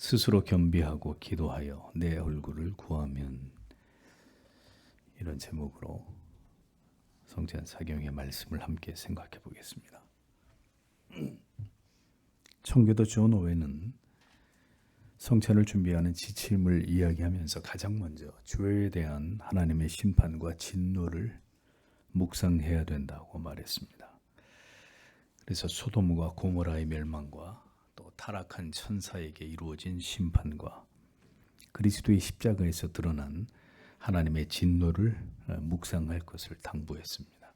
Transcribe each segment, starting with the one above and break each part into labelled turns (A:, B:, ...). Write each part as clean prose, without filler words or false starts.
A: 스스로 겸비하고 기도하여 내 얼굴을 구하면, 이런 제목으로 성찬 사경의 말씀을 함께 생각해 보겠습니다. 청교도 존 오웬은 성찬을 준비하는 지침을 이야기하면서 가장 먼저 죄에 대한 하나님의 심판과 진노를 묵상해야 된다고 말했습니다. 그래서 소돔과 고모라의 멸망과 또 타락한 천사에게 이루어진 심판과 그리스도의 십자가에서 드러난 하나님의 진노를 묵상할 것을 당부했습니다.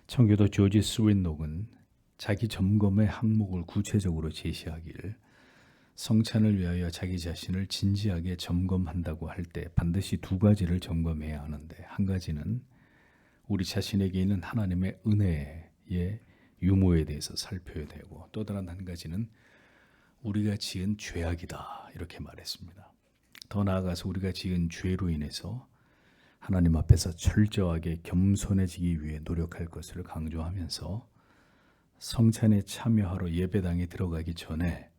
A: 청교도 조지 스윈녹은 자기 점검의 항목을 구체적으로 제시하길, 성찬을 위하여 자기 자신을 진지하게 점검한다고 할 때 반드시 두 가지를 점검해야 하는데, 한 가지는 우리 자신에게 있는 하나님의 은혜의 유무에 대해서 살펴야 되고, 또 다른 한 가지는 우리가 지은 죄악이다, 이렇게 말했습니다. 더 나아가서 우리가 지은 죄로 인해서 하나님 앞에서 철저하게 겸손해지기 위해 노력할 것을 강조하면서, 성찬에 참여하러 예배당에 들어가기 전에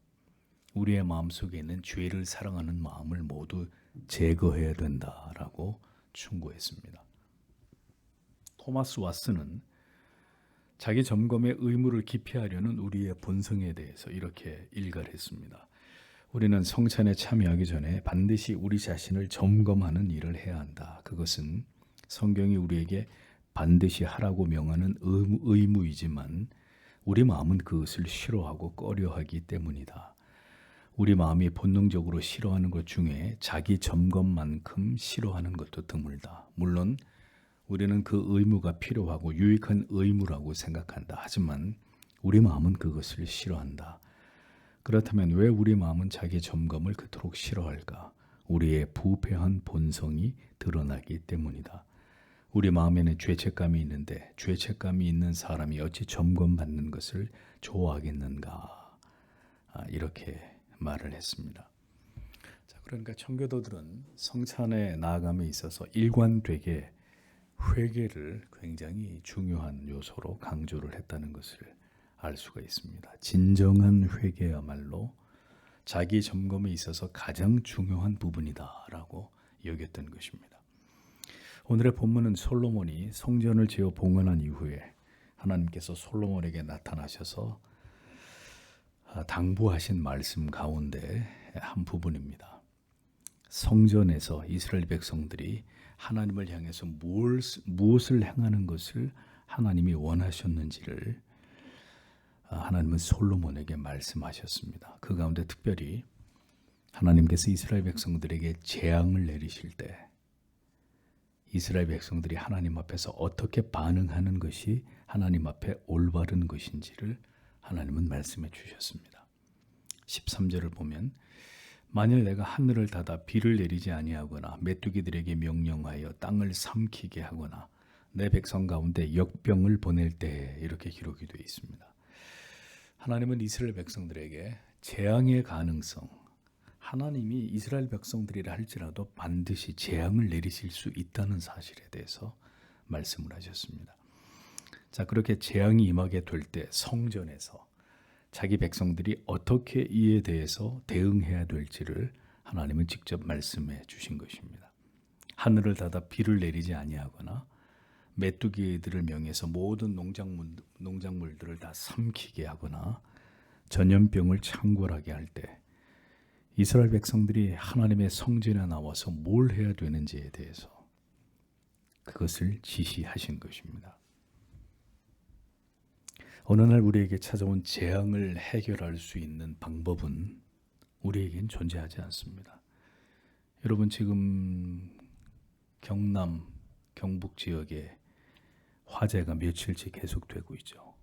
A: 우리의 마음속에 있는 죄를 사랑하는 마음을 모두 제거해야 된다라고 충고했습니다. 토마스 왓슨은 자기 점검의 의무를 기피하려는 우리의 본성에 대해서 이렇게 일갈했습니다. 우리는 성찬에 참여하기 전에 반드시 우리 자신을 점검하는 일을 해야 한다. 그것은 성경이 우리에게 반드시 하라고 명하는 의무이지만 우리 마음은 그것을 싫어하고 꺼려하기 때문이다. 우리 마음이 본능적으로 싫어하는 것 중에 자기 점검만큼 싫어하는 것도 드물다. 물론 우리는 그 의무가 필요하고 유익한 의무라고 생각한다. 하지만 우리 마음은 그것을 싫어한다. 그렇다면 왜 우리 마음은 자기 점검을 그토록 싫어할까? 우리의 부패한 본성이 드러나기 때문이다. 우리 마음에는 죄책감이 있는데 죄책감이 있는 사람이 어찌 점검받는 것을 좋아하겠는가? 이렇게 말을 했습니다. 자, 그러니까 청교도들은 성찬에 나아감에 있어서 일관되게 회개를 굉장히 중요한 요소로 강조를 했다는 것을 알 수가 있습니다. 진정한 회개야말로 자기 점검에 있어서 가장 중요한 부분이다라고 여겼던 것입니다. 오늘의 본문은 솔로몬이 성전을 지어 봉헌한 이후에 하나님께서 솔로몬에게 나타나셔서 당부하신 말씀 가운데 한 부분입니다. 성전에서 이스라엘 백성들이 하나님을 향해서 무엇을 행하는 것을 하나님이 원하셨는지를 하나님은 솔로몬에게 말씀하셨습니다. 그 가운데 특별히 하나님께서 이스라엘 백성들에게 재앙을 내리실 때 이스라엘 백성들이 하나님 앞에서 어떻게 반응하는 것이 하나님 앞에 올바른 것인지를 하나님은 말씀해 주셨습니다. 13절을 보면, 만일 내가 하늘을 닫아 비를 내리지 아니하거나 메뚜기들에게 명령하여 땅을 삼키게 하거나 내 백성 가운데 역병을 보낼 때, 이렇게 기록이 되어 있습니다. 하나님은 이스라엘 백성들에게 재앙의 가능성, 하나님이 이스라엘 백성들이라 할지라도 반드시 재앙을 내리실 수 있다는 사실에 대해서 말씀을 하셨습니다. 자, 그렇게 재앙이 임하게 될 때 성전에서 자기 백성들이 어떻게 이에 대해서 대응해야 될지를 하나님은 직접 말씀해 주신 것입니다. 하늘을 닫아 비를 내리지 아니하거나 메뚜기들을 명해서 모든 농작물들을 다 삼키게 하거나 전염병을 창궐하게 할 때 이스라엘 백성들이 하나님의 성전에 나와서 뭘 해야 되는지에 대해서 그것을 지시하신 것입니다. 어느 날 우리에게 찾아온 재앙을 해결할 수 있는 방법은 우리에겐 존재하지 않습니다. 여러분, 지금 경남, 경북 지역에 화재가 며칠째 계속되고 있죠.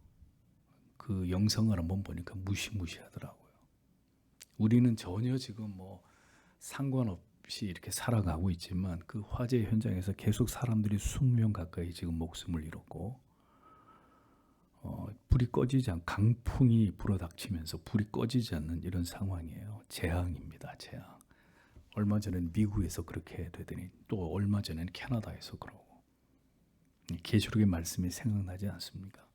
A: 그 영상을 한번 보니까 무시무시하더라고요. 우리는 전혀 지금 상관없이 이렇게 살아가고 있지만 그 화재 현장에서 계속 사람들이 20명 가까이 지금 목숨을 잃었고, 불이 꺼지지 않고 강풍이 불어닥치면서 불이 꺼지지 않는 이런 상황이에요. 재앙입니다. 재앙. 얼마 전엔 미국에서 그렇게 되더니 또 얼마 전엔 캐나다에서 그러고. 계시록의 말씀이 생각나지 않습니까?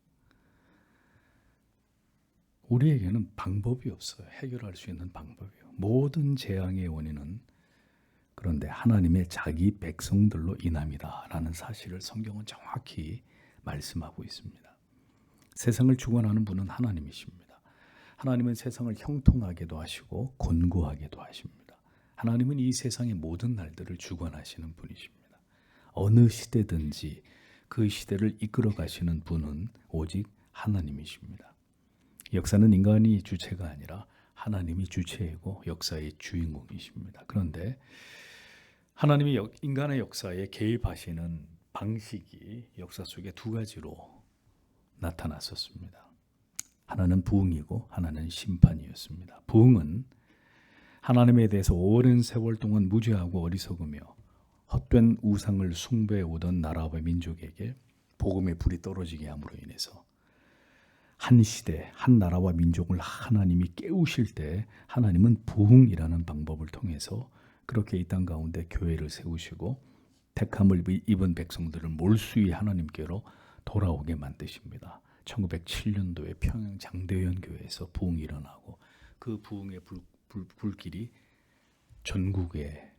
A: 우리에게는 방법이 없어요. 해결할 수 있는 방법이요. 모든 재앙의 원인은 그런데 하나님의 자기 백성들로 인함이다라는 사실을 성경은 정확히 말씀하고 있습니다. 세상을 주관하는 분은 하나님이십니다. 하나님은 세상을 형통하게도 하시고 곤고하게도 하십니다. 하나님은 이 세상의 모든 날들을 주관하시는 분이십니다. 어느 시대든지 그 시대를 이끌어 가시는 분은 오직 하나님이십니다. 역사는 인간이 주체가 아니라 하나님이 주체이고 역사의 주인공이십니다. 그런데 하나님이 인간의 역사에 개입하시는 방식이 역사 속에 두 가지로 나타났었습니다. 하나는 부흥이고 하나는 심판이었습니다. 부흥은 하나님에 대해서 오랜 세월 동안 무죄하고 어리석으며 헛된 우상을 숭배해 오던 나라와 민족에게 복음의 불이 떨어지게 함으로 인해서 한 시대, 한 나라와 민족을 하나님이 깨우실 때 하나님은 부흥이라는 방법을 통해서 그렇게 이 땅 가운데 교회를 세우시고 택함을 입은 백성들을 몰수히 하나님께로 돌아오게 만드십니다. 1907년도에 평양 장대현 교회에서 부흥이 일어나고 그 부흥의 불길이 전국에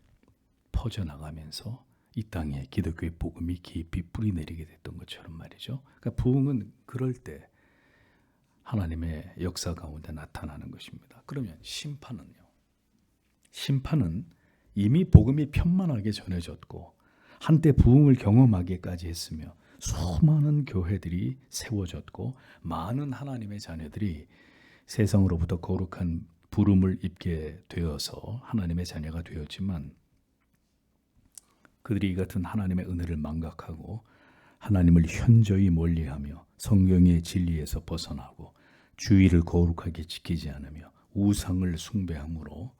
A: 퍼져나가면서 이 땅에 기독교의 복음이 깊이 뿌리내리게 됐던 것처럼 말이죠. 그러니까 부흥은 그럴 때 하나님의 역사 가운데 나타나는 것입니다. 그러면 심판은요? 심판은 이미 복음이 편만하게 전해졌고 한때 부흥을 경험하기까지 했으며 수많은 교회들이 세워졌고 많은 하나님의 자녀들이 세상으로부터 거룩한 부름을 입게 되어서 하나님의 자녀가 되었지만 그들이 이 같은 하나님의 은혜를 망각하고 하나님을 현저히 멀리하며 성경의 진리에서 벗어나고 주의를 거룩하게 지키지 않으며 우상을 숭배함으로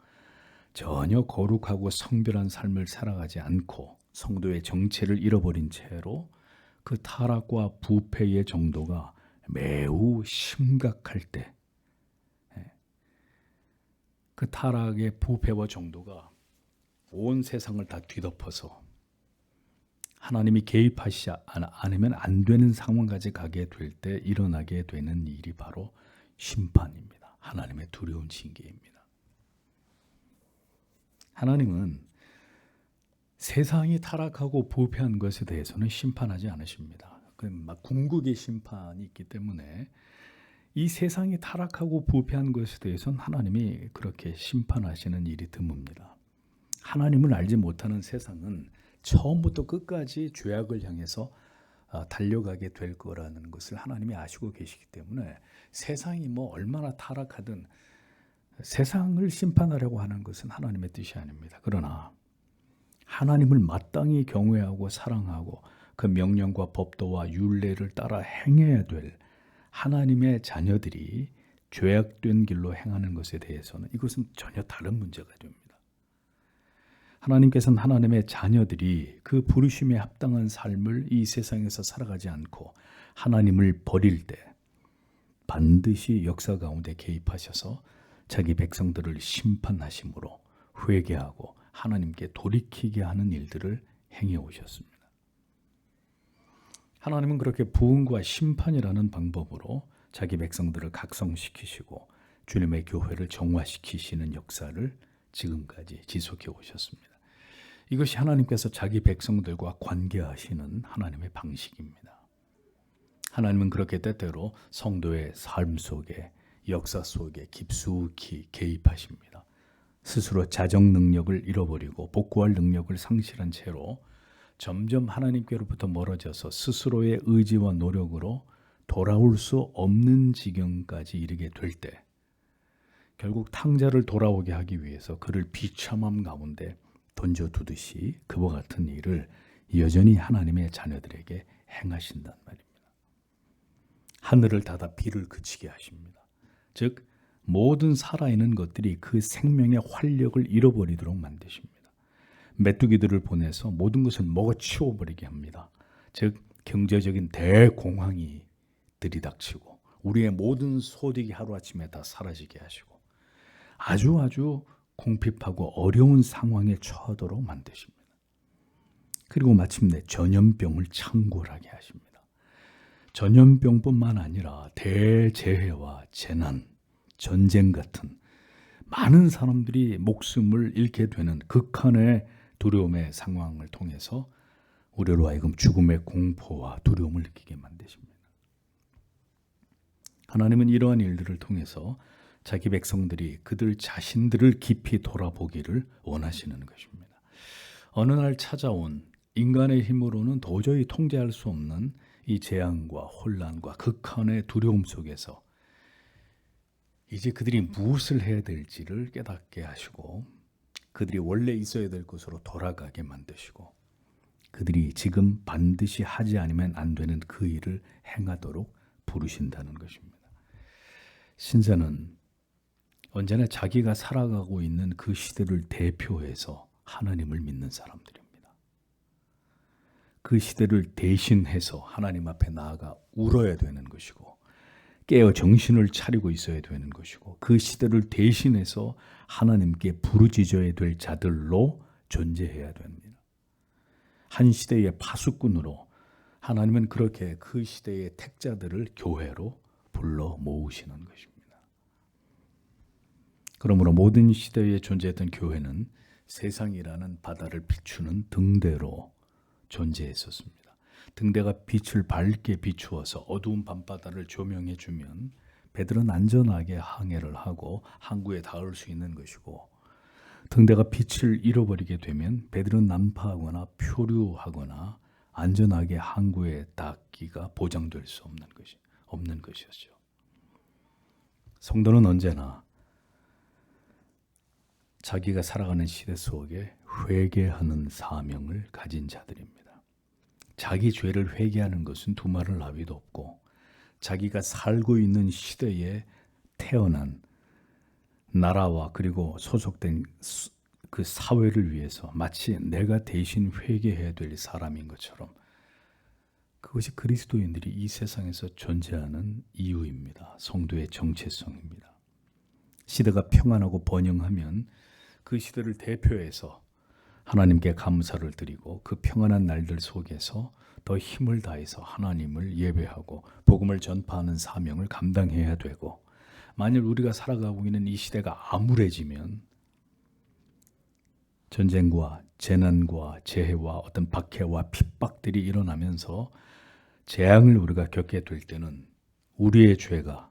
A: 전혀 거룩하고 성별한 삶을 살아가지 않고 성도의 정체를 잃어버린 채로 그 타락과 부패의 정도가 매우 심각할 때, 그 타락의 부패와 정도가 온 세상을 다 뒤덮어서 하나님이 개입하시지 않으면 안 되는 상황까지 가게 될 때 일어나게 되는 일이 바로 심판입니다. 하나님의 두려운 징계입니다. 하나님은 세상이 타락하고 부패한 것에 대해서는 심판하지 않으십니다. 막 궁극의 심판이 있기 때문에 이 세상이 타락하고 부패한 것에 대해서는 하나님이 그렇게 심판하시는 일이 드뭅니다. 하나님을 알지 못하는 세상은 처음부터 끝까지 죄악을 향해서 달려가게 될 거라는 것을 하나님이 아시고 계시기 때문에 세상이 뭐 얼마나 타락하든 세상을 심판하려고 하는 것은 하나님의 뜻이 아닙니다. 그러나 하나님을 마땅히 경외하고 사랑하고 그 명령과 법도와 율례를 따라 행해야 될 하나님의 자녀들이 죄악된 길로 행하는 것에 대해서는 이것은 전혀 다른 문제가 됩니다. 하나님께서는 하나님의 자녀들이 그 부르심에 합당한 삶을 이 세상에서 살아가지 않고 하나님을 버릴 때 반드시 역사 가운데 개입하셔서 자기 백성들을 심판하심으로 회개하고 하나님께 돌이키게 하는 일들을 행해 오셨습니다. 하나님은 그렇게 부흥과 심판이라는 방법으로 자기 백성들을 각성시키시고 주님의 교회를 정화시키시는 역사를 지금까지 지속해 오셨습니다. 이것이 하나님께서 자기 백성들과 관계하시는 하나님의 방식입니다. 하나님은 그렇게 때때로 성도의 삶 속에 역사 속에 깊숙이 개입하십니다. 스스로 자정 능력을 잃어버리고 복구할 능력을 상실한 채로 점점 하나님께로부터 멀어져서 스스로의 의지와 노력으로 돌아올 수 없는 지경까지 이르게 될 때 결국 탕자를 돌아오게 하기 위해서 그를 비참함 가운데 던져두듯이 그와 같은 일을 여전히 하나님의 자녀들에게 행하신단 말입니다. 하늘을 닫아 비를 그치게 하십니다. 즉 모든 살아있는 것들이 그 생명의 활력을 잃어버리도록 만드십니다. 메뚜기들을 보내서 모든 것을 먹어치워버리게 합니다. 즉 경제적인 대공황이 들이닥치고 우리의 모든 소득이 하루아침에 다 사라지게 하시고 아주 궁핍하고 어려운 상황에 처하도록 만드십니다. 그리고 마침내 전염병을 창궐하게 하십니다. 전염병뿐만 아니라 대재해와 재난, 전쟁 같은 많은 사람들이 목숨을 잃게 되는 극한의 두려움의 상황을 통해서 우리로 하여금 죽음의 공포와 두려움을 느끼게 만드십니다. 하나님은 이러한 일들을 통해서 자기 백성들이 그들 자신들을 깊이 돌아보기를 원하시는 것입니다. 어느 날 찾아온 인간의 힘으로는 도저히 통제할 수 없는 이 재앙과 혼란과 극한의 두려움 속에서 이제 그들이 무엇을 해야 될지를 깨닫게 하시고 그들이 원래 있어야 될 곳으로 돌아가게 만드시고 그들이 지금 반드시 하지 않으면 안 되는 그 일을 행하도록 부르신다는 것입니다. 신자는 언제나 자기가 살아가고 있는 그 시대를 대표해서 하나님을 믿는 사람들입니다. 그 시대를 대신해서 하나님 앞에 나아가 울어야 되는 것이고 깨어 정신을 차리고 있어야 되는 것이고 그 시대를 대신해서 하나님께 부르짖어야 될 자들로 존재해야 됩니다. 한 시대의 파수꾼으로 하나님은 그렇게 그 시대의 택자들을 교회로 불러 모으시는 것입니다. 그러므로 모든 시대에 존재했던 교회는 세상이라는 바다를 비추는 등대로 존재했었습니다. 등대가 빛을 밝게 비추어서 어두운 밤바다를 조명해 주면 배들은 안전하게 항해를 하고 항구에 닿을 수 있는 것이고 등대가 빛을 잃어버리게 되면 배들은 난파하거나 표류하거나 안전하게 항구에 닿기가 보장될 수 없는 것이었죠. 성도는 언제나 자기가 살아가는 시대 속에 회개하는 사명을 가진 자들입니다. 자기 죄를 회개하는 것은 두말할 나위도 없고 자기가 살고 있는 시대에 태어난 나라와 그리고 소속된 그 사회를 위해서 마치 내가 대신 회개해야 될 사람인 것처럼 그것이 그리스도인들이 이 세상에서 존재하는 이유입니다. 성도의 정체성입니다. 시대가 평안하고 번영하면 그 시대를 대표해서 하나님께 감사를 드리고 그 평안한 날들 속에서 더 힘을 다해서 하나님을 예배하고 복음을 전파하는 사명을 감당해야 되고 만일 우리가 살아가고 있는 이 시대가 암울해지면 전쟁과 재난과 재해와 어떤 박해와 핍박들이 일어나면서 재앙을 우리가 겪게 될 때는 우리의 죄가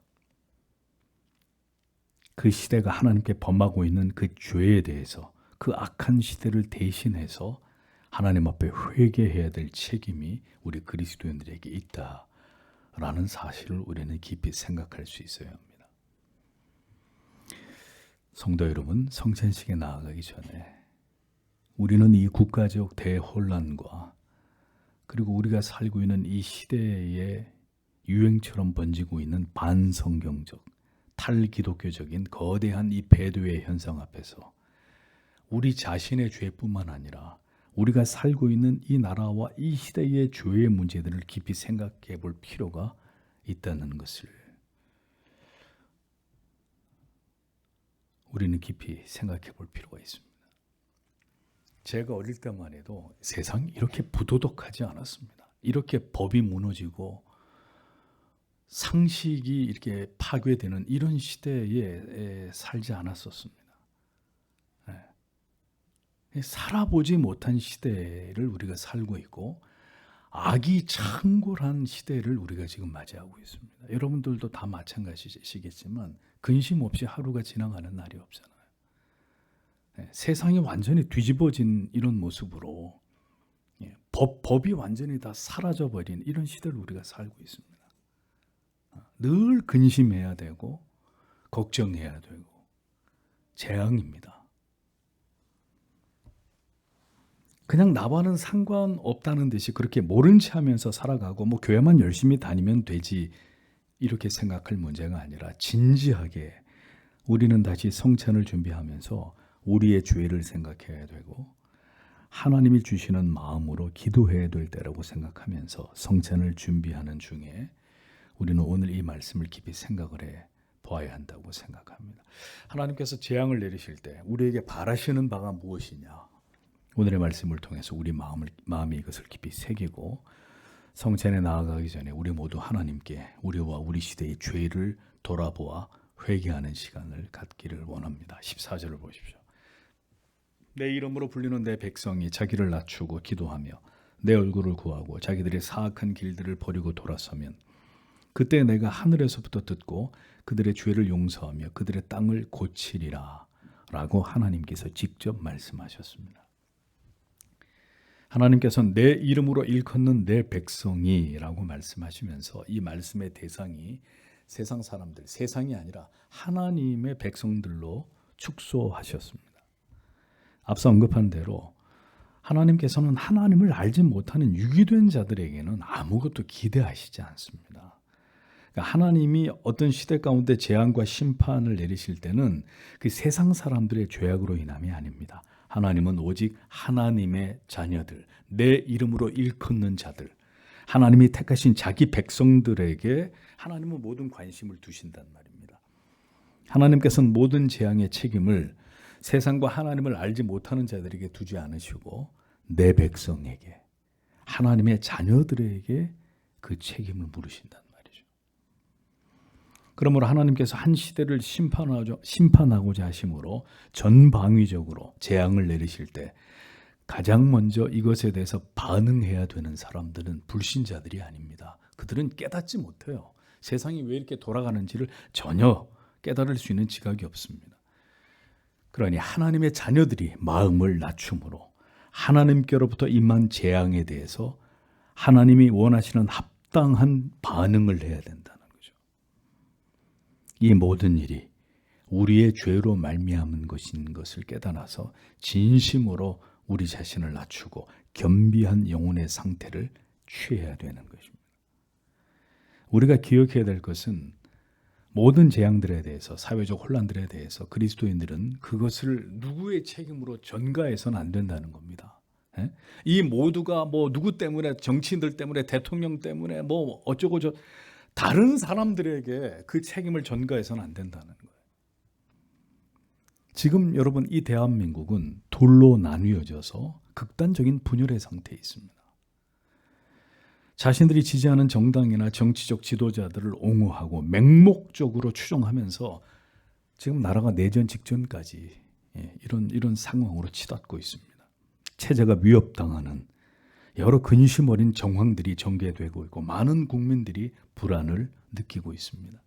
A: 그 시대가 하나님께 범하고 있는 그 죄에 대해서 그 악한 시대를 대신해서 하나님 앞에 회개해야 될 책임이 우리 그리스도인들에게 있다라는 사실을 우리는 깊이 생각할 수 있어야 합니다. 성도 여러분, 성찬식에 나아가기 전에 우리는 이 국가적 대혼란과 그리고 우리가 살고 있는 이 시대의 유행처럼 번지고 있는 반성경적, 탈기독교적인 거대한 이 배도의 현상 앞에서 우리 자신의 죄뿐만 아니라 우리가 살고 있는 이 나라와 이 시대의 죄의 문제들을 깊이 생각해 볼 필요가 있다는 것을 우리는 깊이 생각해 볼 필요가 있습니다. 제가 어릴 때만 해도 세상이 이렇게 부도덕하지 않았습니다. 이렇게 법이 무너지고 상식이 이렇게 파괴되는 이런 시대에 살지 않았었습니다. 살아보지 못한 시대를 우리가 살고 있고 악이 창궐한 시대를 우리가 지금 맞이하고 있습니다. 여러분들도 다 마찬가지시겠지만 근심 없이 하루가 지나가는 날이 없잖아요. 세상이 완전히 뒤집어진 이런 모습으로 법이 완전히 다 사라져버린 이런 시대를 우리가 살고 있습니다. 늘 근심해야 되고 걱정해야 되고 재앙입니다. 그냥 나와는 상관없다는 듯이 그렇게 모른 체 하면서 살아가고 뭐 교회만 열심히 다니면 되지 이렇게 생각할 문제가 아니라 진지하게 우리는 다시 성찬을 준비하면서 우리의 죄를 생각해야 되고 하나님이 주시는 마음으로 기도해야 될 때라고 생각하면서 성찬을 준비하는 중에 우리는 오늘 이 말씀을 깊이 생각을 해 보아야 한다고 생각합니다. 하나님께서 재앙을 내리실 때 우리에게 바라시는 바가 무엇이냐? 오늘의 말씀을 통해서 우리 마음에 이것을 깊이 새기고 성찬에 나아가기 전에 우리 모두 하나님께 우리와 우리 시대의 죄를 돌아보아 회개하는 시간을 갖기를 원합니다. 14절을 보십시오. 내 이름으로 불리는 내 백성이 자기를 낮추고 기도하며 내 얼굴을 구하고 자기들의 사악한 길들을 버리고 돌아서면 그때 내가 하늘에서부터 듣고 그들의 죄를 용서하며 그들의 땅을 고치리라 라고 하나님께서 직접 말씀하셨습니다. 하나님께서는 내 이름으로 일컫는 내 백성이 라고 말씀하시면서 이 말씀의 대상이 세상 사람들, 세상이 아니라 하나님의 백성들로 축소하셨습니다. 앞서 언급한 대로 하나님께서는 하나님을 알지 못하는 유기된 자들에게는 아무것도 기대하시지 않습니다. 그러니까 하나님이 어떤 시대 가운데 재앙과 심판을 내리실 때는 그 세상 사람들의 죄악으로 인함이 아닙니다. 하나님은 오직 하나님의 자녀들, 내 이름으로 일컫는 자들, 하나님이 택하신 자기 백성들에게 하나님은 모든 관심을 두신단 말입니다. 하나님께서는 모든 재앙의 책임을 세상과 하나님을 알지 못하는 자들에게 두지 않으시고 내 백성에게, 하나님의 자녀들에게 그 책임을 물으신단 말이죠. 그러므로 하나님께서 한 시대를 심판하고자 하심으로 전방위적으로 재앙을 내리실 때 가장 먼저 이것에 대해서 반응해야 되는 사람들은 불신자들이 아닙니다. 그들은 깨닫지 못해요. 세상이 왜 이렇게 돌아가는지를 전혀 깨달을 수 있는 지각이 없습니다. 그러니 하나님의 자녀들이 마음을 낮춤으로 하나님께로부터 임한 재앙에 대해서 하나님이 원하시는 합당한 반응을 해야 된다는 거죠. 이 모든 일이 우리의 죄로 말미암은 것인 것을 깨달아서 진심으로 우리 자신을 낮추고 겸비한 영혼의 상태를 취해야 되는 것입니다. 우리가 기억해야 될 것은 모든 재앙들에 대해서, 사회적 혼란들에 대해서 그리스도인들은 그것을 누구의 책임으로 전가해서는 안 된다는 겁니다. 이 모두가 뭐 누구 때문에, 정치인들 때문에, 대통령 때문에 뭐 어쩌고 다른 사람들에게 그 책임을 전가해서는 안 된다는 거예요. 지금 여러분 이 대한민국은 둘로 나뉘어져서 극단적인 분열의 상태에 있습니다. 자신들이 지지하는 정당이나 정치적 지도자들을 옹호하고 맹목적으로 추종하면서 지금 나라가 내전 직전까지 이런 상황으로 치닫고 있습니다. 체제가 위협당하는 여러 근심 어린 정황들이 전개되고 있고 많은 국민들이 불안을 느끼고 있습니다.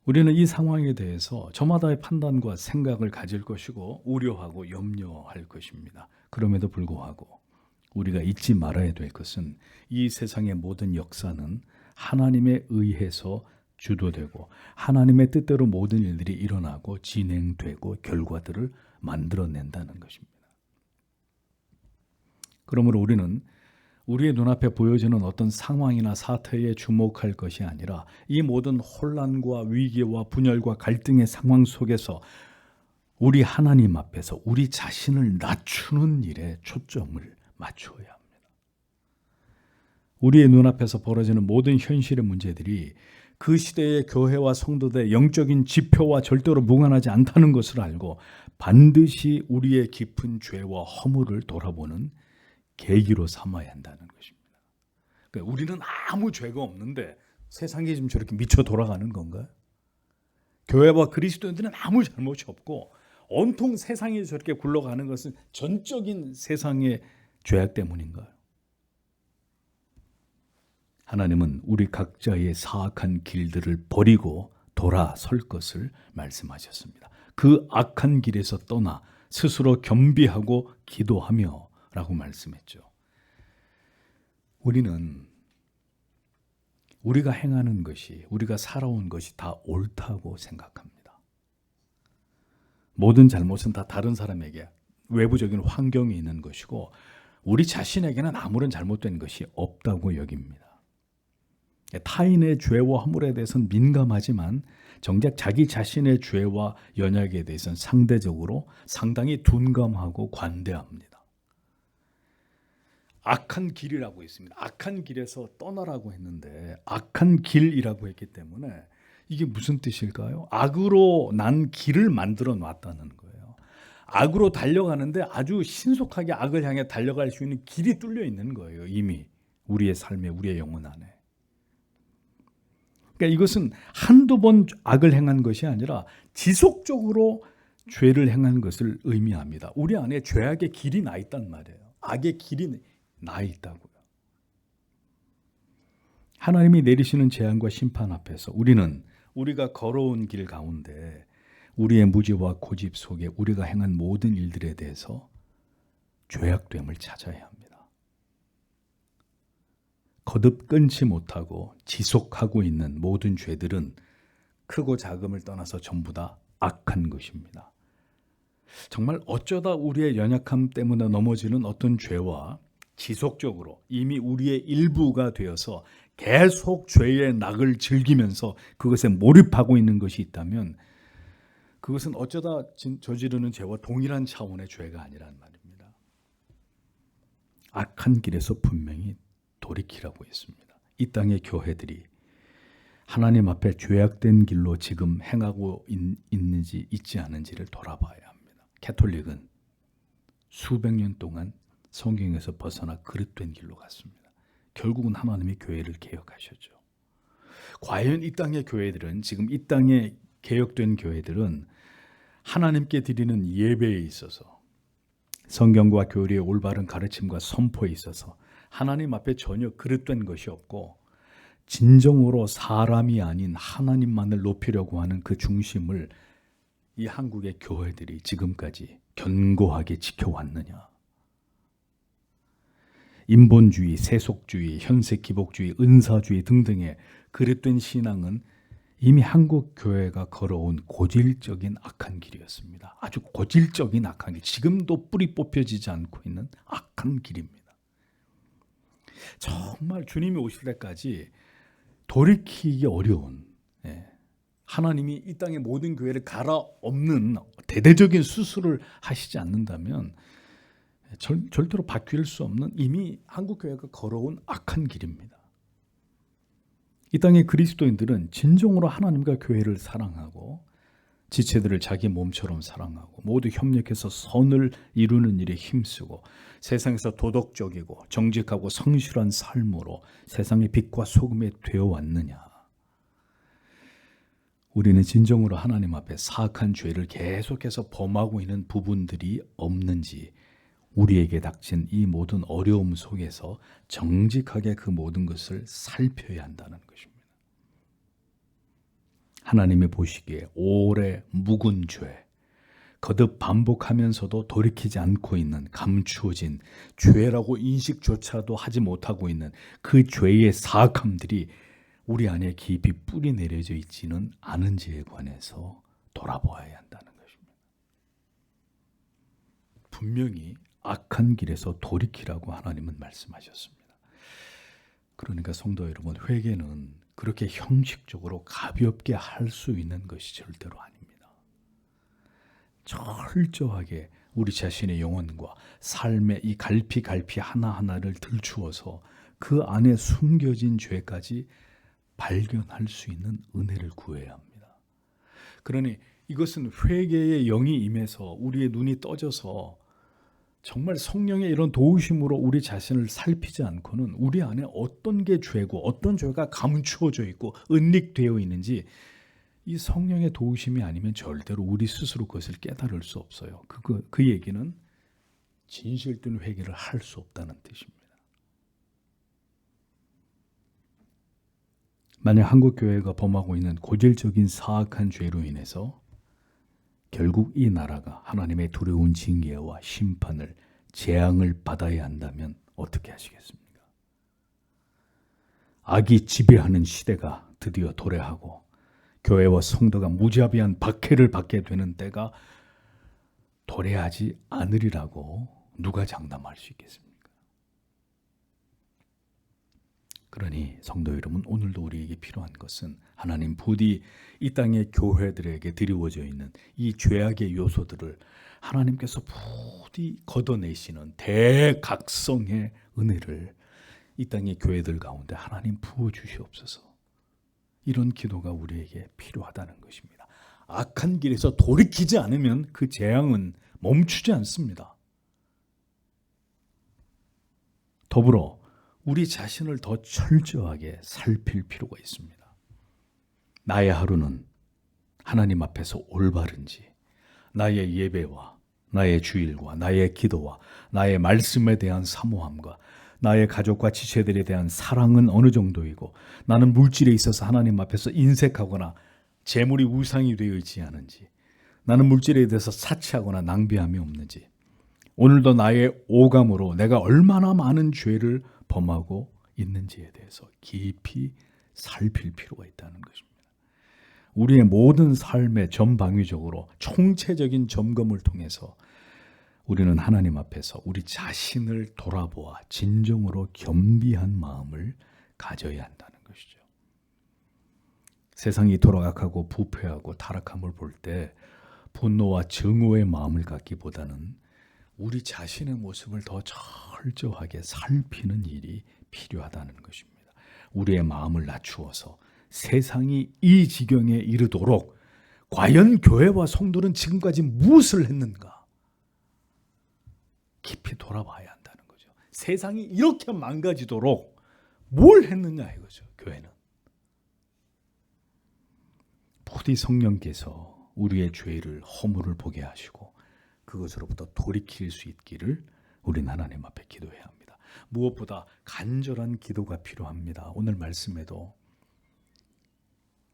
A: 우리는 이 상황에 대해서 저마다의 판단과 생각을 가질 것이고 우려하고 염려할 것입니다. 그럼에도 불구하고 우리가 잊지 말아야 될 것은 이 세상의 모든 역사는 하나님에 의해서 주도되고 하나님의 뜻대로 모든 일들이 일어나고 진행되고 결과들을 만들어낸다는 것입니다. 그러므로 우리는 우리의 눈앞에 보여지는 어떤 상황이나 사태에 주목할 것이 아니라 이 모든 혼란과 위기와 분열과 갈등의 상황 속에서 우리 하나님 앞에서 우리 자신을 낮추는 일에 초점을 맞추어야 합니다. 우리의 눈앞에서 벌어지는 모든 현실의 문제들이 그 시대의 교회와 성도들의 영적인 지표와 절대로 무관하지 않다는 것을 알고 반드시 우리의 깊은 죄와 허물을 돌아보는 계기로 삼아야 한다는 것입니다. 그러니까 우리는 아무 죄가 없는데 세상이 지금 저렇게 미쳐 돌아가는 건가요? 교회와 그리스도인들은 아무 잘못이 없고 온통 세상이 저렇게 굴러가는 것은 전적인 세상의 죄악 때문인가요? 하나님은 우리 각자의 사악한 길들을 버리고 돌아설 것을 말씀하셨습니다. 그 악한 길에서 떠나 스스로 겸비하고 기도하며 라고 말씀했죠. 우리는 우리가 행하는 것이, 우리가 살아온 것이 다 옳다고 생각합니다. 모든 잘못은 다 다른 사람에게 외부적인 환경이 있는 것이고 우리 자신에게는 아무런 잘못된 것이 없다고 여깁니다. 타인의 죄와 허물에 대해서는 민감하지만 정작 자기 자신의 죄와 연약에 대해서는 상대적으로 상당히 둔감하고 관대합니다. 악한 길이라고 했습니다. 악한 길에서 떠나라고 했는데 악한 길이라고 했기 때문에 이게 무슨 뜻일까요? 악으로 난 길을 만들어 놨다는 거예요. 악으로 달려가는데 아주 신속하게 악을 향해 달려갈 수 있는 길이 뚫려 있는 거예요. 이미 우리의 삶에, 우리의 영혼 안에. 그러니까 이것은 한두 번 악을 행한 것이 아니라 지속적으로 죄를 행한 것을 의미합니다. 우리 안에 죄악의 길이 나 있단 말이에요. 악의 길이 나 있다고요. 하나님이 내리시는 재앙과 심판 앞에서 우리는 우리가 걸어온 길 가운데 우리의 무지와 고집 속에 우리가 행한 모든 일들에 대해서 죄악됨을 찾아야 합니다. 거듭 끊지 못하고 지속하고 있는 모든 죄들은 크고 작음을 떠나서 전부 다 악한 것입니다. 정말 어쩌다 우리의 연약함 때문에 넘어지는 어떤 죄와 지속적으로 이미 우리의 일부가 되어서 계속 죄의 낙을 즐기면서 그것에 몰입하고 있는 것이 있다면 그것은 어쩌다 저지르는 죄와 동일한 차원의 죄가 아니란 말입니다. 악한 길에서 분명히 돌이키라고 했습니다. 이 땅의 교회들이 하나님 앞에 죄악된 길로 지금 행하고 있는지 있지 않은지를 돌아봐야 합니다. 가톨릭은 수백 년 동안 성경에서 벗어나 그릇된 길로 갔습니다. 결국은 하나님이 교회를 개혁하셨죠. 과연 이 땅의 교회들은 지금 이 땅에 개혁된 교회들은 하나님께 드리는 예배에 있어서 성경과 교리의 올바른 가르침과 선포에 있어서 하나님 앞에 전혀 그릇된 것이 없고 진정으로 사람이 아닌 하나님만을 높이려고 하는 그 중심을 이 한국의 교회들이 지금까지 견고하게 지켜왔느냐. 인본주의, 세속주의, 현세기복주의, 은사주의 등등의 그릇된 신앙은 이미 한국 교회가 걸어온 고질적인 악한 길이었습니다. 아주 고질적인 악한 길, 지금도 뿌리 뽑혀지지 않고 있는 악한 길입니다. 정말 주님이 오실 때까지 돌이키기 어려운, 하나님이 이 땅의 모든 교회를 갈아엎는 대대적인 수술을 하시지 않는다면 절대로 바뀔 수 없는 이미 한국 교회가 걸어온 악한 길입니다. 이 땅의 그리스도인들은 진정으로 하나님과 교회를 사랑하고 지체들을 자기 몸처럼 사랑하고 모두 협력해서 선을 이루는 일에 힘쓰고 세상에서 도덕적이고 정직하고 성실한 삶으로 세상의 빛과 소금이 되어 왔느냐. 우리는 진정으로 하나님 앞에 사악한 죄를 계속해서 범하고 있는 부분들이 없는지 우리에게 닥친 이 모든 어려움 속에서 정직하게 그 모든 것을 살펴야 한다는 것입니다. 하나님이 보시기에 오래 묵은 죄, 거듭 반복하면서도 돌이키지 않고 있는 감추어진 죄라고 인식조차도 하지 못하고 있는 그 죄의 사악함들이 우리 안에 깊이 뿌리 내려져 있지는 않은지에 관해서 돌아보아야 한다는 것입니다. 분명히 악한 길에서 돌이키라고 하나님은 말씀하셨습니다. 그러니까 성도 여러분, 회개는 그렇게 형식적으로 가볍게 할 수 있는 것이 절대로 아닙니다. 철저하게 우리 자신의 영혼과 삶의 이 갈피 하나하나를 들추어서 그 안에 숨겨진 죄까지 발견할 수 있는 은혜를 구해야 합니다. 그러니 이것은 회개의 영이 임해서 우리의 눈이 떠져서 정말 성령의 이런 도우심으로 우리 자신을 살피지 않고는 우리 안에 어떤 게 죄고 어떤 죄가 감추어져 있고 은닉되어 있는지 이 성령의 도우심이 아니면 절대로 우리 스스로 그것을 깨달을 수 없어요. 그 얘기는 진실된 회개를 할 수 없다는 뜻입니다. 만약 한국 교회가 범하고 있는 고질적인 사악한 죄로 인해서 결국 이 나라가 하나님의 두려운 징계와 심판을 재앙을 받아야 한다면 어떻게 하시겠습니까? 악이 지배하는 시대가 드디어 도래하고 교회와 성도가 무자비한 박해를 받게 되는 때가 도래하지 않으리라고 누가 장담할 수 있겠습니까? 그러니 성도 여러분, 오늘도 우리에게 필요한 것은 하나님 부디 이 땅의 교회들에게 드리워져 있는 이 죄악의 요소들을 하나님께서 부디 걷어내시는 대각성의 은혜를 이 땅의 교회들 가운데 하나님 부어주시옵소서. 이런 기도가 우리에게 필요하다는 것입니다. 악한 길에서 돌이키지 않으면 그 재앙은 멈추지 않습니다. 더불어 우리 자신을 더 철저하게 살필 필요가 있습니다. 나의 하루는 하나님 앞에서 올바른지, 나의 예배와 나의 주일과 나의 기도와 나의 말씀에 대한 사모함과 나의 가족과 지체들에 대한 사랑은 어느 정도이고, 나는 물질에 있어서 하나님 앞에서 인색하거나 재물이 우상이 되어 있지 않은지, 나는 물질에 대해서 사치하거나 낭비함이 없는지, 오늘도 나의 오감으로 내가 얼마나 많은 죄를 범하고 있는지에 대해서 깊이 살필 필요가 있다는 것입니다. 우리의 모든 삶의 전방위적으로 총체적인 점검을 통해서 우리는 하나님 앞에서 우리 자신을 돌아보아 진정으로 겸비한 마음을 가져야 한다는 것이죠. 세상이 돌아가고 부패하고 타락함을 볼 때 분노와 증오의 마음을 갖기보다는 우리 자신의 모습을 더 철저하게 살피는 일이 필요하다는 것입니다. 우리의 마음을 낮추어서 세상이 이 지경에 이르도록 과연 교회와 성도는 지금까지 무엇을 했는가? 깊이 돌아봐야 한다는 거죠. 세상이 이렇게 망가지도록 뭘 했느냐 이거죠. 교회는. 부디 성령께서 우리의 죄를 허물을 보게 하시고 그것으로부터 돌이킬 수 있기를 우리는 하나님 앞에 기도해야 합니다. 무엇보다 간절한 기도가 필요합니다. 오늘 말씀에도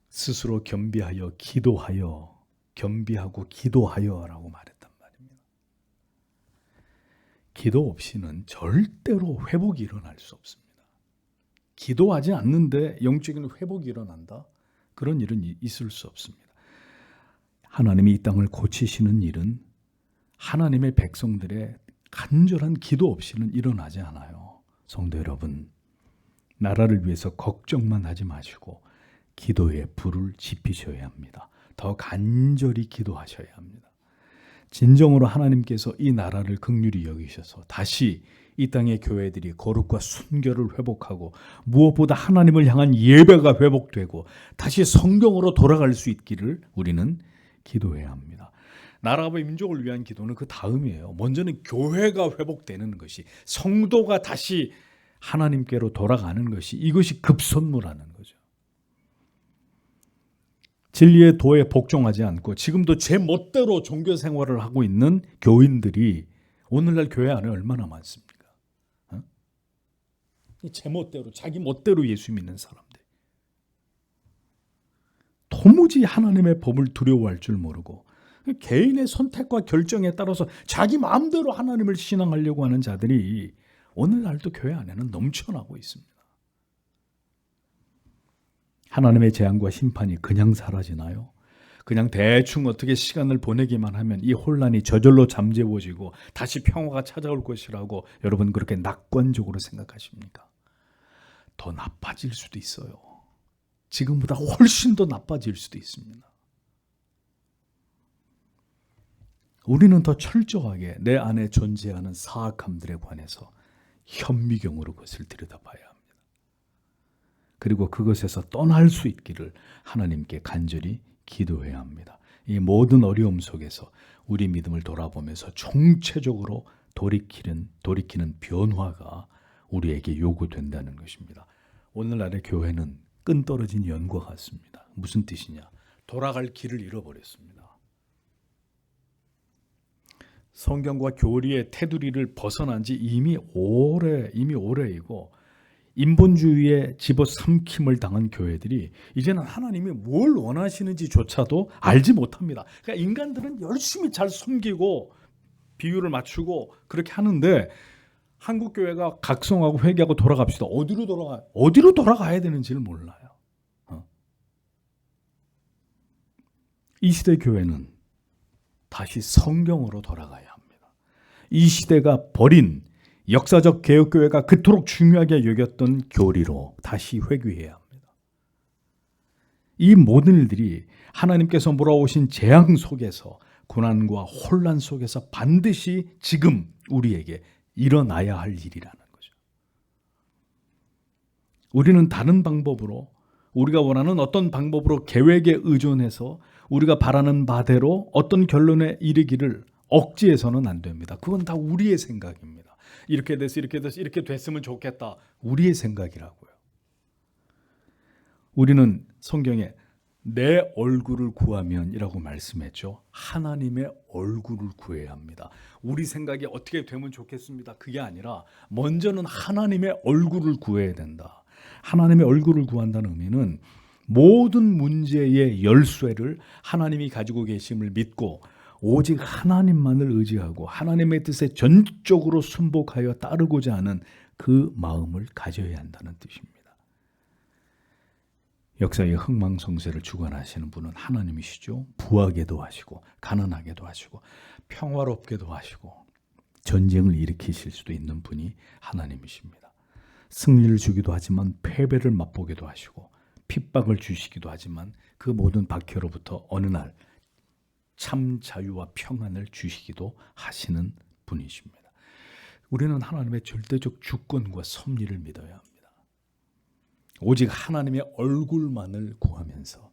A: 스스로 겸비하여 기도하여, 겸비하고 기도하여라고 말했단 말입니다. 기도 없이는 절대로 회복이 일어날 수 없습니다. 기도하지 않는데 영적인 회복이 일어난다? 그런 일은 있을 수 없습니다. 하나님이 이 땅을 고치시는 일은 하나님의 백성들의 간절한 기도 없이는 일어나지 않아요. 성도 여러분, 나라를 위해서 걱정만 하지 마시고 기도에 불을 지피셔야 합니다. 더 간절히 기도하셔야 합니다. 진정으로 하나님께서 이 나라를 긍휼히 여기셔서 다시 이 땅의 교회들이 거룩과 순결을 회복하고 무엇보다 하나님을 향한 예배가 회복되고 다시 성경으로 돌아갈 수 있기를 우리는 기도해야 합니다. 나라와 민족을 위한 기도는 그 다음이에요. 먼저는 교회가 회복되는 것이, 성도가 다시 하나님께로 돌아가는 것이, 이것이 급선무라는 거죠. 진리의 도에 복종하지 않고 지금도 제 멋대로 종교 생활을 하고 있는 교인들이 오늘날 교회 안에 얼마나 많습니까? 제 멋대로, 자기 멋대로 예수 믿는 사람들. 도무지 하나님의 법을 두려워할 줄 모르고 개인의 선택과 결정에 따라서 자기 마음대로 하나님을 신앙하려고 하는 자들이 오늘날도 교회 안에는 넘쳐나고 있습니다. 하나님의 재앙과 심판이 그냥 사라지나요? 그냥 대충 어떻게 시간을 보내기만 하면 이 혼란이 저절로 잠재워지고 다시 평화가 찾아올 것이라고 여러분 그렇게 낙관적으로 생각하십니까? 더 나빠질 수도 있어요. 지금보다 훨씬 더 나빠질 수도 있습니다. 우리는 더 철저하게 내 안에 존재하는 사악함들에 관해서 현미경으로 그것을 들여다봐야 합니다. 그리고 그것에서 떠날 수 있기를 하나님께 간절히 기도해야 합니다. 이 모든 어려움 속에서 우리 믿음을 돌아보면서 총체적으로 돌이키는 변화가 우리에게 요구된다는 것입니다. 오늘날의 교회는 끈 떨어진 연과 같습니다. 무슨 뜻이냐? 돌아갈 길을 잃어버렸습니다. 성경과 교리의 테두리를 벗어난 지 이미 오래이고 인본주의에 집어삼킴을 당한 교회들이 이제는 하나님이 뭘 원하시는지조차도 알지 못합니다. 그러니까 인간들은 열심히 잘 숨기고 비율을 맞추고 그렇게 하는데 한국 교회가 각성하고 회개하고 돌아갑시다. 어디로 돌아가야 되는지를 몰라요. 이 시대 교회는 다시 성경으로 돌아가야 합니다. 이 시대가 버린 역사적 개혁교회가 그토록 중요하게 여겼던 교리로 다시 회귀해야 합니다. 이 모든 일들이 하나님께서 몰아오신 재앙 속에서, 고난과 혼란 속에서 반드시 지금 우리에게 일어나야 할 일이라는 거죠. 우리는 다른 방법으로, 우리가 원하는 어떤 방법으로 계획에 의존해서 우리가 바라는 바대로 어떤 결론에 이르기를 억지해서는 안 됩니다. 그건 다 우리의 생각입니다. 이렇게 됐으면 좋겠다. 우리의 생각이라고요. 우리는 성경에 내 얼굴을 구하면이라고 말씀했죠. 하나님의 얼굴을 구해야 합니다. 우리 생각이 어떻게 되면 좋겠습니다. 그게 아니라 먼저는 하나님의 얼굴을 구해야 된다. 하나님의 얼굴을 구한다는 의미는 모든 문제의 열쇠를 하나님이 가지고 계심을 믿고 오직 하나님만을 의지하고 하나님의 뜻에 전적으로 순복하여 따르고자 하는 그 마음을 가져야 한다는 뜻입니다. 역사의 흥망성쇠를 주관하시는 분은 하나님이시죠. 부하게도 하시고 가난하게도 하시고 평화롭게도 하시고 전쟁을 일으키실 수도 있는 분이 하나님이십니다. 승리를 주기도 하지만 패배를 맛보기도 하시고 핍박을 주시기도 하지만 그 모든 박해로부터 어느 날 참 자유와 평안을 주시기도 하시는 분이십니다. 우리는 하나님의 절대적 주권과 섭리를 믿어야 합니다. 오직 하나님의 얼굴만을 구하면서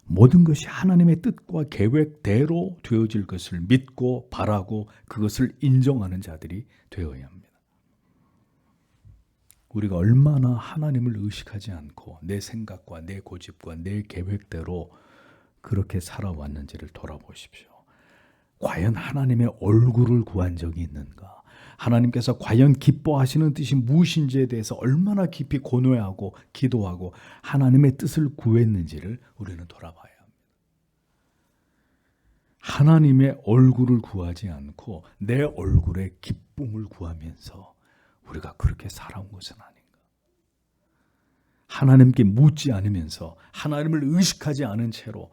A: 모든 것이 하나님의 뜻과 계획대로 되어질 것을 믿고 바라고 그것을 인정하는 자들이 되어야 합니다. 우리가 얼마나 하나님을 의식하지 않고 내 생각과 내 고집과 내 계획대로 그렇게 살아왔는지를 돌아보십시오. 과연 하나님의 얼굴을 구한 적이 있는가? 하나님께서 과연 기뻐하시는 뜻이 무엇인지에 대해서 얼마나 깊이 고뇌하고 기도하고 하나님의 뜻을 구했는지를 우리는 돌아봐야 합니다. 하나님의 얼굴을 구하지 않고 내 얼굴의 기쁨을 구하면서 우리가 그렇게 살아온 것은 아닌가? 하나님께 묻지 않으면서 하나님을 의식하지 않은 채로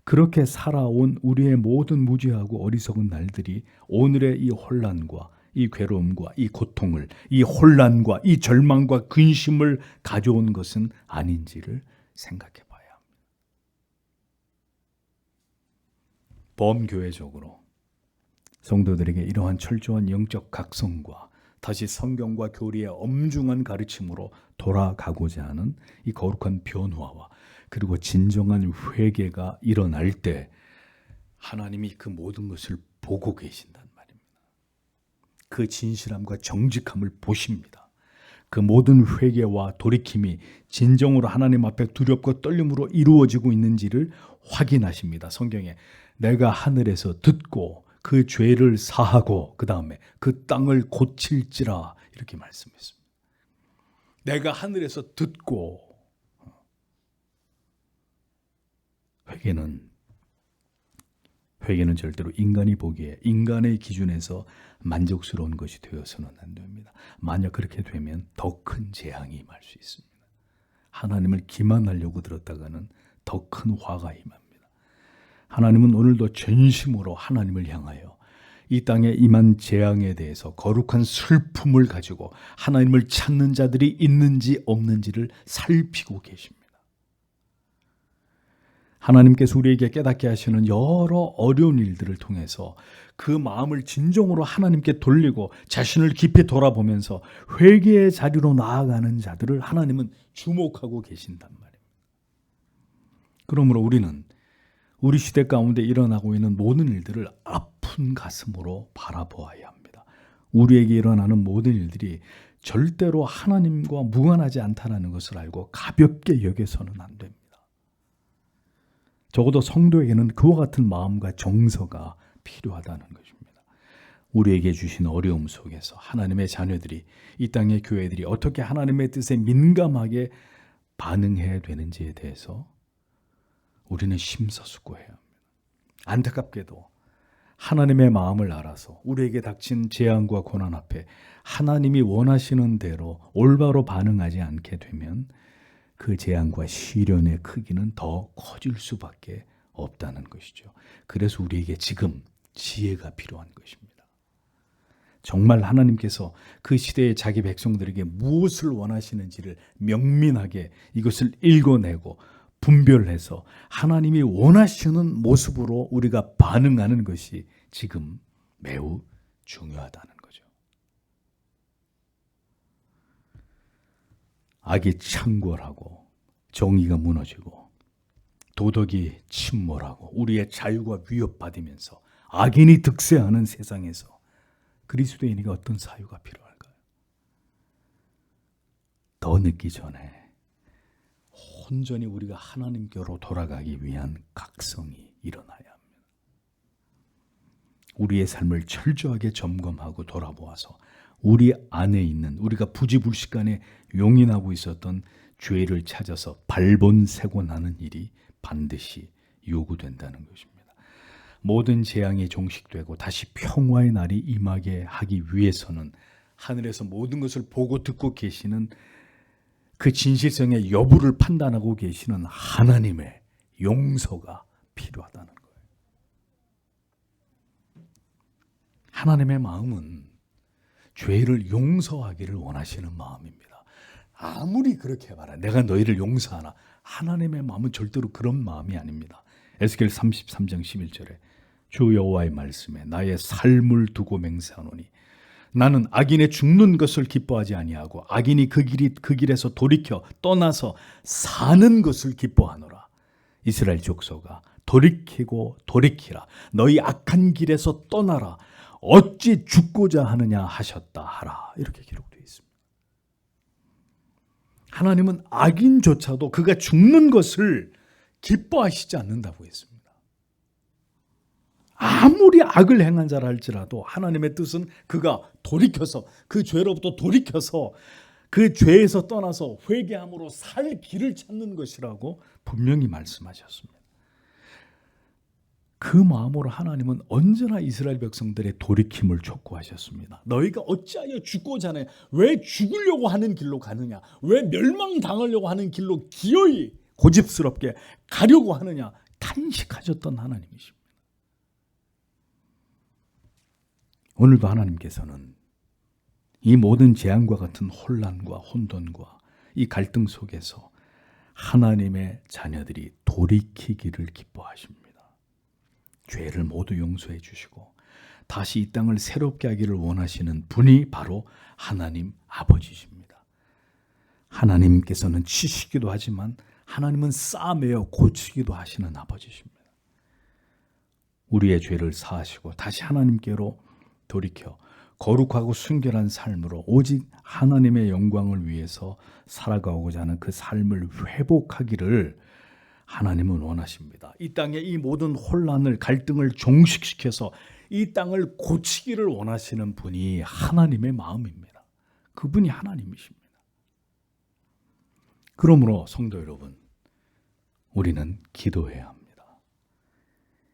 A: 그렇게 살아온 우리의 모든 무지하고 어리석은 날들이 오늘의 이 혼란과 이 괴로움과 이 고통을, 이 혼란과 이 절망과 근심을 가져온 것은 아닌지를 생각해 봐야 합니다. 범교회적으로 성도들에게 이러한 철저한 영적 각성과 다시 성경과 교리의 엄중한 가르침으로 돌아가고자 하는 이 거룩한 변화와 그리고 진정한 회개가 일어날 때 하나님이 그 모든 것을 보고 계신단 말입니다. 그 진실함과 정직함을 보십니다. 그 모든 회개와 돌이킴이 진정으로 하나님 앞에 두렵고 떨림으로 이루어지고 있는지를 확인하십니다. 성경에 내가 하늘에서 듣고 그 죄를 사하고 그 다음에 그 땅을 고칠지라 이렇게 말씀했습니다. 내가 하늘에서 듣고 회개는 절대로 인간이 보기에 인간의 기준에서 만족스러운 것이 되어서는 안 됩니다. 만약 그렇게 되면 더 큰 재앙이 임할 수 있습니다. 하나님을 기만하려고 들었다가는 더 큰 화가 임합니다. 하나님은 오늘도 전심으로 하나님을 향하여 이 땅에 임한 재앙에 대해서 거룩한 슬픔을 가지고 하나님을 찾는 자들이 있는지 없는지를 살피고 계십니다. 하나님께서 우리에게 깨닫게 하시는 여러 어려운 일들을 통해서 그 마음을 진정으로 하나님께 돌리고 자신을 깊이 돌아보면서 회개의 자리로 나아가는 자들을 하나님은 주목하고 계신단 말입니다. 그러므로 우리는 우리 시대 가운데 일어나고 있는 모든 일들을 아픈 가슴으로 바라보아야 합니다. 우리에게 일어나는 모든 일들이 절대로 하나님과 무관하지 않다는 것을 알고 가볍게 여겨서는 안 됩니다. 적어도 성도에게는 그와 같은 마음과 정서가 필요하다는 것입니다. 우리에게 주신 어려움 속에서 하나님의 자녀들이 이 땅의 교회들이 어떻게 하나님의 뜻에 민감하게 반응해야 되는지에 대해서 우리는 심사숙고해야 합니다. 안타깝게도 하나님의 마음을 알아서 우리에게 닥친 재앙과 고난 앞에 하나님이 원하시는 대로 올바로 반응하지 않게 되면 그 재앙과 시련의 크기는 더 커질 수밖에 없다는 것이죠. 그래서 우리에게 지금 지혜가 필요한 것입니다. 정말 하나님께서 그 시대의 자기 백성들에게 무엇을 원하시는지를 명민하게 이것을 읽어내고 분별해서 하나님이 원하시는 모습으로 우리가 반응하는 것이 지금 매우 중요하다는 거죠. 악이 창궐하고 정의가 무너지고 도덕이 침몰하고 우리의 자유가 위협받으면서 악인이 득세하는 세상에서 그리스도인에게 어떤 사유가 필요할까요? 더 늦기 전에 온전히 우리가 하나님께로 돌아가기 위한 각성이 일어나야 합니다. 우리의 삶을 철저하게 점검하고 돌아보아서 우리 안에 있는, 우리가 부지불식간에 용인하고 있었던 죄를 찾아서 발본색원하는 일이 반드시 요구된다는 것입니다. 모든 재앙이 종식되고 다시 평화의 날이 임하게 하기 위해서는 하늘에서 모든 것을 보고 듣고 계시는 그 진실성의 여부를 판단하고 계시는 하나님의 용서가 필요하다는 거예요. 하나님의 마음은 죄를 용서하기를 원하시는 마음입니다. 아무리 그렇게 말해 내가 너희를 용서하나, 하나님의 마음은 절대로 그런 마음이 아닙니다. 에스겔 33장 11절에 주 여호와의 말씀에 나의 삶을 두고 맹세하노니 나는 악인의 죽는 것을 기뻐하지 아니하고 악인이 그 길에서 돌이켜 떠나서 사는 것을 기뻐하노라. 이스라엘 족속아, 돌이키고 돌이키라. 너희 악한 길에서 떠나라. 어찌 죽고자 하느냐 하셨다 하라. 이렇게 기록되어 있습니다. 하나님은 악인조차도 그가 죽는 것을 기뻐하시지 않는다고 했습니다. 아무리 악을 행한 자라 할지라도 하나님의 뜻은 그가 돌이켜서, 그 죄로부터 돌이켜서 그 죄에서 떠나서 회개함으로 살 길을 찾는 것이라고 분명히 말씀하셨습니다. 그 마음으로 하나님은 언제나 이스라엘 백성들의 돌이킴을 촉구하셨습니다. 너희가 어찌하여 죽고자 하느냐, 왜 죽으려고 하는 길로 가느냐, 왜 멸망당하려고 하는 길로 기어이 고집스럽게 가려고 하느냐, 탄식하셨던 하나님이십니다. 오늘도 하나님께서는 이 모든 재앙과 같은 혼란과 혼돈과 이 갈등 속에서 하나님의 자녀들이 돌이키기를 기뻐하십니다. 죄를 모두 용서해 주시고 다시 이 땅을 새롭게 하기를 원하시는 분이 바로 하나님 아버지십니다. 하나님께서는 치시기도 하지만 하나님은 싸매어 고치기도 하시는 아버지십니다. 우리의 죄를 사하시고 다시 하나님께로 돌이켜 거룩하고 순결한 삶으로 오직 하나님의 영광을 위해서 살아가고자 하는 그 삶을 회복하기를 하나님은 원하십니다. 이 땅의 이 모든 혼란을, 갈등을 종식시켜서 이 땅을 고치기를 원하시는 분이 하나님의 마음입니다. 그분이 하나님이십니다. 그러므로 성도 여러분, 우리는 기도해야 합니다.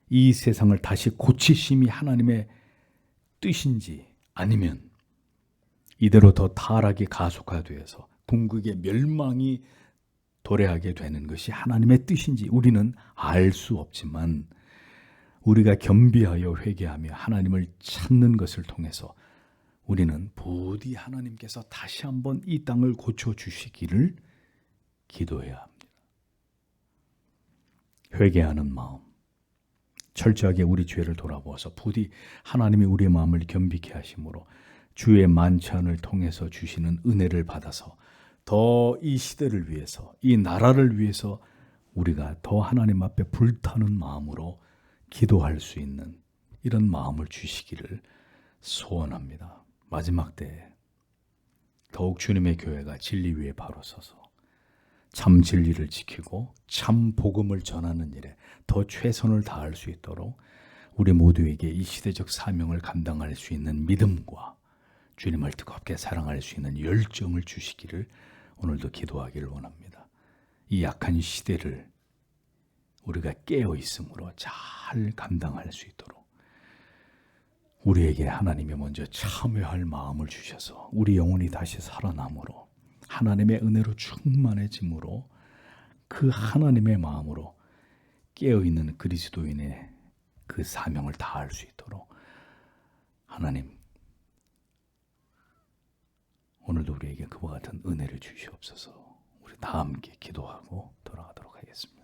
A: 이 세상을 다시 고치심이 하나님의 뜻인지 아니면 이대로 더 타락이 가속화되어서 궁극의 멸망이 도래하게 되는 것이 하나님의 뜻인지 우리는 알 수 없지만 우리가 겸비하여 회개하며 하나님을 찾는 것을 통해서 우리는 부디 하나님께서 다시 한번 이 땅을 고쳐주시기를 기도해야 합니다. 회개하는 마음, 철저하게 우리 죄를 돌아보아서 부디 하나님이 우리의 마음을 겸비케 하심으로 주의 만찬을 통해서 주시는 은혜를 받아서 더 이 시대를 위해서, 이 나라를 위해서 우리가 더 하나님 앞에 불타는 마음으로 기도할 수 있는 이런 마음을 주시기를 소원합니다. 마지막 때에 더욱 주님의 교회가 진리 위에 바로 서서 참 진리를 지키고 참 복음을 전하는 일에 더 최선을 다할 수 있도록 우리 모두에게 이 시대적 사명을 감당할 수 있는 믿음과 주님을 뜨겁게 사랑할 수 있는 열정을 주시기를 오늘도 기도하기를 원합니다. 이 약한 시대를 우리가 깨어 있으므로 잘 감당할 수 있도록 우리에게 하나님이 먼저 참여할 마음을 주셔서 우리 영혼이 다시 살아남으로 하나님의 은혜로 충만해짐으로 그 하나님의 마음으로 깨어있는 그리스도인의 그 사명을 다할 수 있도록 하나님 오늘도 우리에게 그와 같은 은혜를 주시옵소서. 우리 다 함께 기도하고 돌아가도록 하겠습니다.